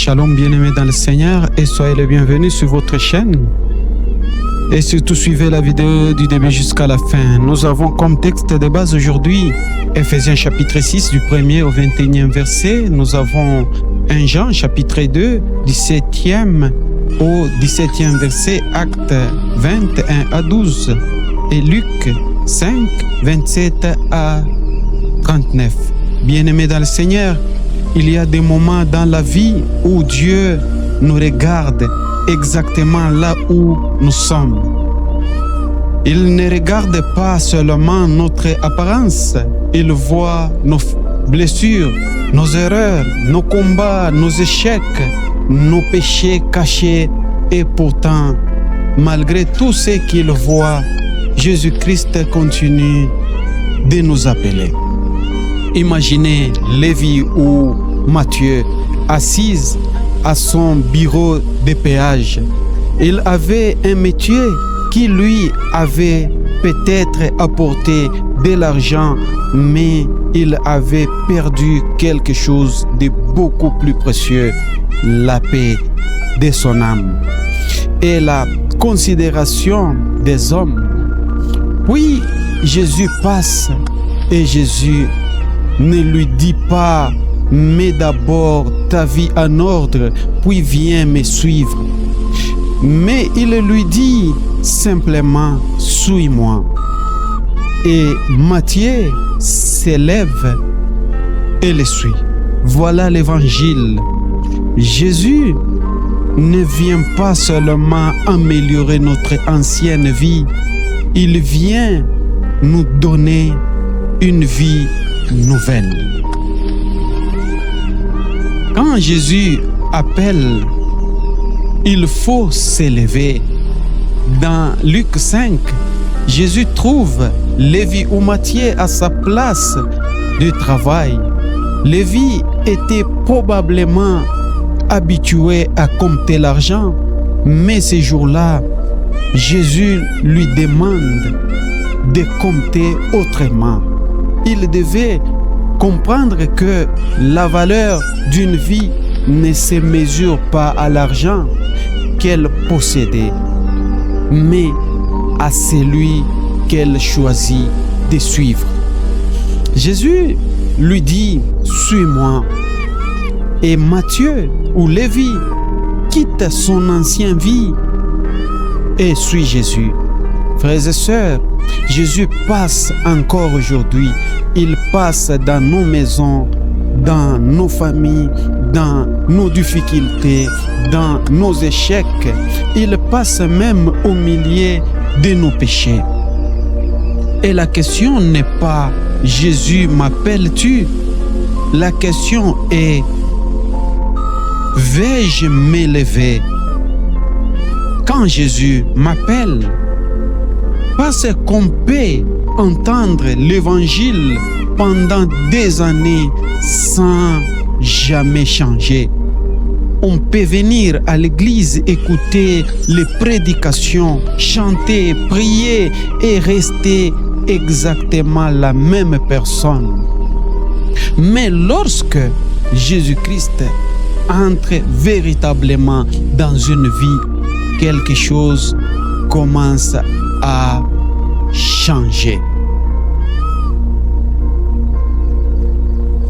Shalom bien-aimés dans le Seigneur et soyez les bienvenus sur votre chaîne. Et surtout suivez la vidéo du début jusqu'à la fin. Nous avons comme texte de base aujourd'hui Ephésiens chapitre 6 du 1er au 21e verset. Nous avons 1 Jean chapitre 2 17e au 17e verset, Actes 21 à 12 et Luc 5 27 à 39. Bien-aimés dans le Seigneur, il y a des moments dans la vie où Dieu nous regarde exactement là où nous sommes. Il ne regarde pas seulement notre apparence, il voit nos blessures, nos erreurs, nos combats, nos échecs, nos péchés cachés. Et pourtant, malgré tout ce qu'il voit, Jésus-Christ continue de nous appeler. Imaginez Lévi ou Matthieu assis à son bureau de péage. Il avait un métier qui lui avait peut-être apporté de l'argent, mais il avait perdu quelque chose de beaucoup plus précieux, la paix de son âme et la considération des hommes. Puis Jésus passe et Jésus ne lui dit pas: mets d'abord ta vie en ordre, puis viens me suivre. Mais il lui dit simplement: suis-moi. Et Matthieu s'élève et le suit. Voilà l'évangile. Jésus ne vient pas seulement améliorer notre ancienne vie, il vient nous donner une vie nouvelle. Quand Jésus appelle, il faut s'élever. Dans Luc 5, Jésus trouve Lévi ou Matthieu à sa place de travail. Lévi était probablement habitué à compter l'argent, mais ces jours-là, Jésus lui demande de compter autrement. Il devait comprendre que la valeur d'une vie ne se mesure pas à l'argent qu'elle possédait, mais à celui qu'elle choisit de suivre. Jésus lui dit: suis-moi. Et Matthieu ou Lévi quitte son ancienne vie et suit Jésus. Frères et sœurs, Jésus passe encore aujourd'hui. Il passe dans nos maisons, dans nos familles, dans nos difficultés, dans nos échecs. Il passe même au milieu de nos péchés. Et la question n'est pas: Jésus, m'appelles-tu? La question est: vais-je m'élever quand Jésus m'appelle? Parce qu'on peut entendre l'évangile pendant des années sans jamais changer. On peut venir à l'église, écouter les prédications, chanter, prier et rester exactement la même personne. Mais lorsque Jésus-Christ entre véritablement dans une vie, quelque chose commence à changer.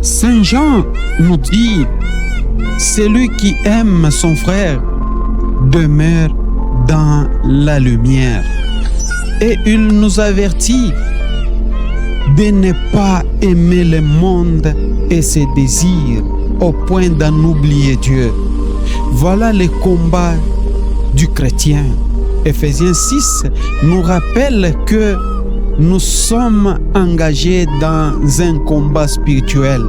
Saint Jean nous dit: celui qui aime son frère demeure dans la lumière. Et il nous avertit de ne pas aimer le monde et ses désirs au point d'en oublier Dieu. Voilà le combat du chrétien. Ephésiens 6 nous rappelle que nous sommes engagés dans un combat spirituel.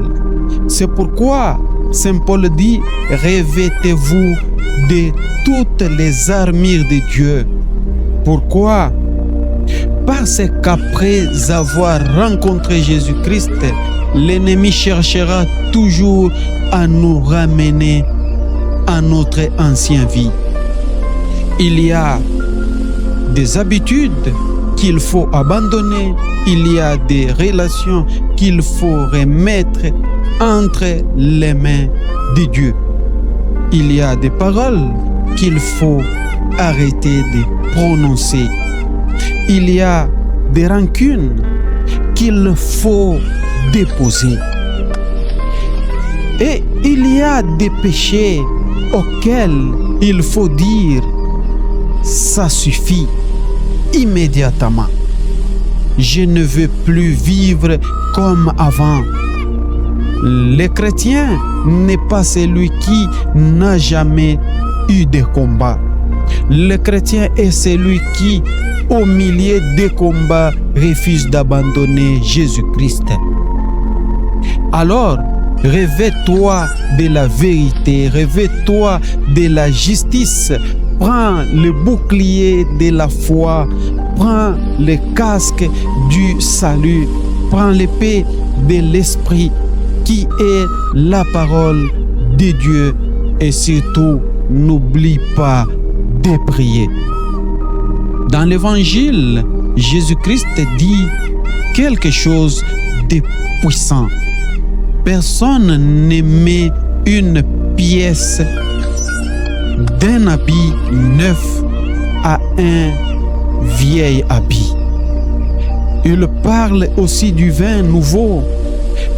C'est pourquoi Saint Paul dit: revêtez-vous de toutes les armures de Dieu. Pourquoi? Parce qu'après avoir rencontré Jésus-Christ, l'ennemi cherchera toujours à nous ramener à notre ancienne vie. Il y a des habitudes qu'il faut abandonner, il y a des relations qu'il faut remettre entre les mains de Dieu. Il y a des paroles qu'il faut arrêter de prononcer. Il y a des rancunes qu'il faut déposer. Et il y a des péchés auxquels il faut dire « ça suffit » immédiatement. Je ne veux plus vivre comme avant. Le chrétien n'est pas celui qui n'a jamais eu de combat. Le chrétien est celui qui, au milieu des combats, refuse d'abandonner Jésus-Christ. Alors, revêt-toi de la vérité, revêt-toi de la justice. Prends le bouclier de la foi, prends le casque du salut, prends l'épée de l'esprit qui est la parole de Dieu et surtout n'oublie pas de prier. Dans l'évangile, Jésus-Christ dit quelque chose de puissant. Personne ne met une pièce d'un habit neuf à un vieil habit. Il parle aussi du vin nouveau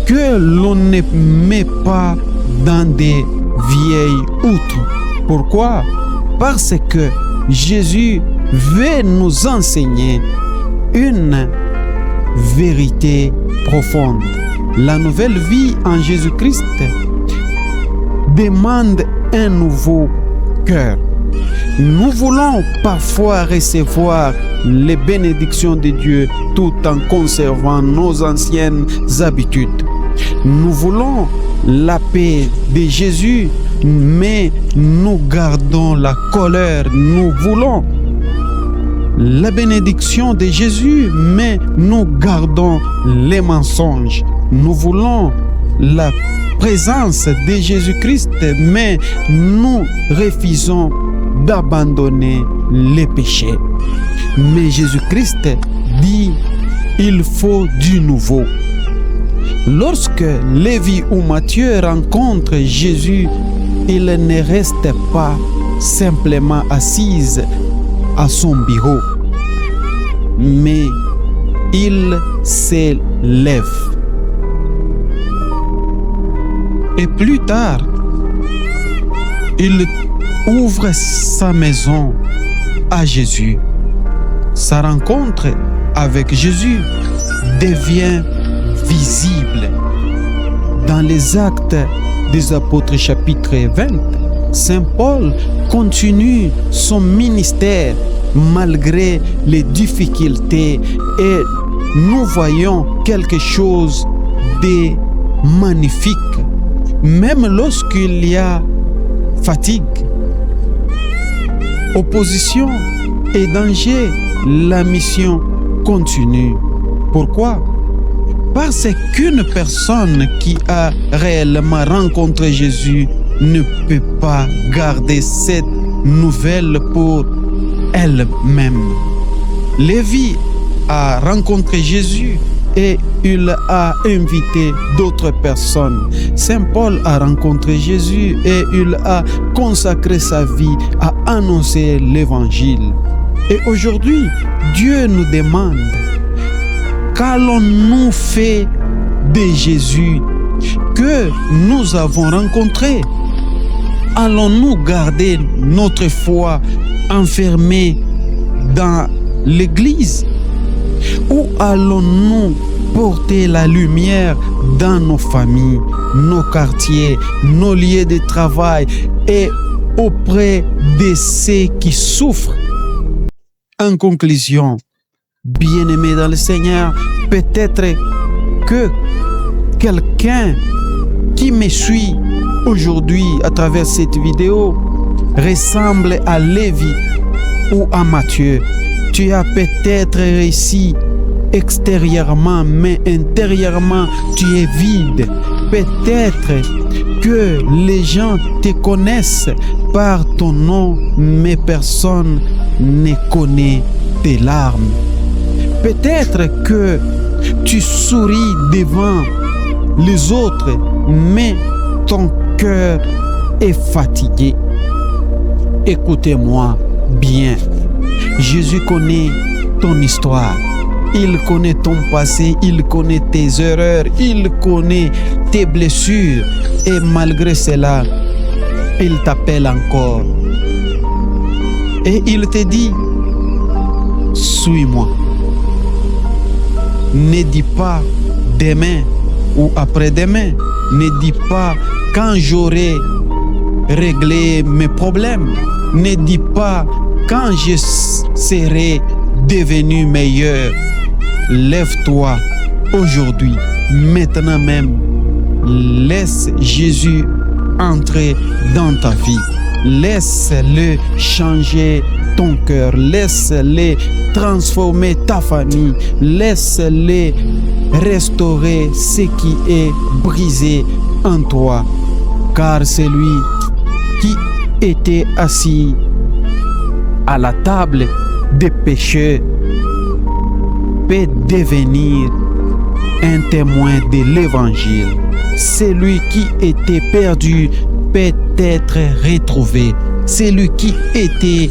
que l'on ne met pas dans des vieilles outres. Pourquoi? Parce que Jésus veut nous enseigner une vérité profonde. La nouvelle vie en Jésus-Christ demande un nouveau cœur. Nous voulons parfois recevoir les bénédictions de Dieu tout en conservant nos anciennes habitudes. Nous voulons la paix de Jésus, mais nous gardons la colère. Nous voulons la bénédiction de Jésus, mais nous gardons les mensonges. Nous voulons la présence de Jésus-Christ, mais nous refusons d'abandonner les péchés. Mais Jésus-Christ dit, il faut du nouveau. Lorsque Lévi ou Matthieu rencontrent Jésus, il ne reste pas simplement assise à son bureau, mais il se lève. Et plus tard, il ouvre sa maison à Jésus. Sa rencontre avec Jésus devient visible. Dans les Actes des Apôtres chapitre 20, Saint Paul continue son ministère malgré les difficultés et nous voyons quelque chose de magnifique. Même lorsqu'il y a fatigue, opposition et danger, la mission continue. Pourquoi? Parce qu'une personne qui a réellement rencontré Jésus ne peut pas garder cette nouvelle pour elle-même. Lévi a rencontré Jésus et il a invité d'autres personnes. Saint Paul a rencontré Jésus et il a consacré sa vie à annoncer l'évangile. Et aujourd'hui, Dieu nous demande, qu'allons-nous faire de Jésus que nous avons rencontré? Allons-nous garder notre foi enfermée dans l'Église? Ou allons-nous porter la lumière dans nos familles, nos quartiers, nos lieux de travail et auprès de ceux qui souffrent? En conclusion, bien-aimés dans le Seigneur, peut-être que quelqu'un qui me suit aujourd'hui à travers cette vidéo ressemble à Lévi ou à Matthieu. Tu as peut-être réussi extérieurement, mais intérieurement, tu es vide. Peut-être que les gens te connaissent par ton nom, mais personne ne connaît tes larmes. Peut-être que tu souris devant les autres, mais ton cœur et fatigué, écoutez-moi bien. Jésus connaît ton histoire. Il connaît ton passé, il connaît tes erreurs, il connaît tes blessures. Et malgré cela, il t'appelle encore. Et il te dit, suis-moi. Ne dis pas demain ou après-demain. Ne dis pas quand j'aurai réglé mes problèmes. Ne dis pas quand je serai devenu meilleur. Lève-toi aujourd'hui, maintenant même. Laisse Jésus entrer dans ta vie. Laisse-le changer ton cœur. Laisse-le transformer ta famille. Laisse-le restaurer ce qui est brisé en toi. Car c'est lui qui était assis à la table des pécheurs peut devenir un témoin de l'évangile. Celui qui était perdu peut être retrouvé. Celui qui était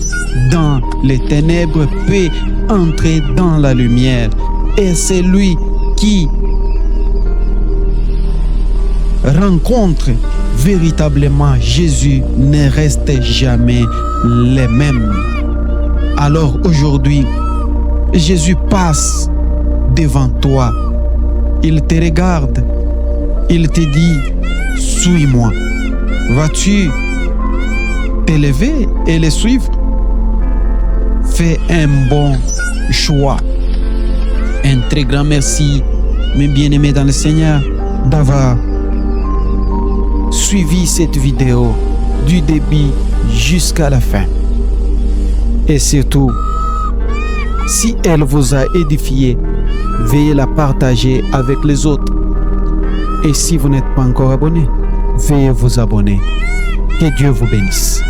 dans les ténèbres peut entrer dans la lumière. Et celui qui rencontre véritablement Jésus ne reste jamais les mêmes. Alors aujourd'hui, Jésus passe devant toi. Il te regarde. Il te dit, suis-moi. Vas-tu t'élever et le suivre? Fais un bon choix. Un très grand merci, mes bien-aimés dans le Seigneur, d'avoir suivi cette vidéo du début jusqu'à la fin. Et surtout, si elle vous a édifié, veuillez la partager avec les autres. Et si vous n'êtes pas encore abonné, veuillez vous abonner. Que Dieu vous bénisse.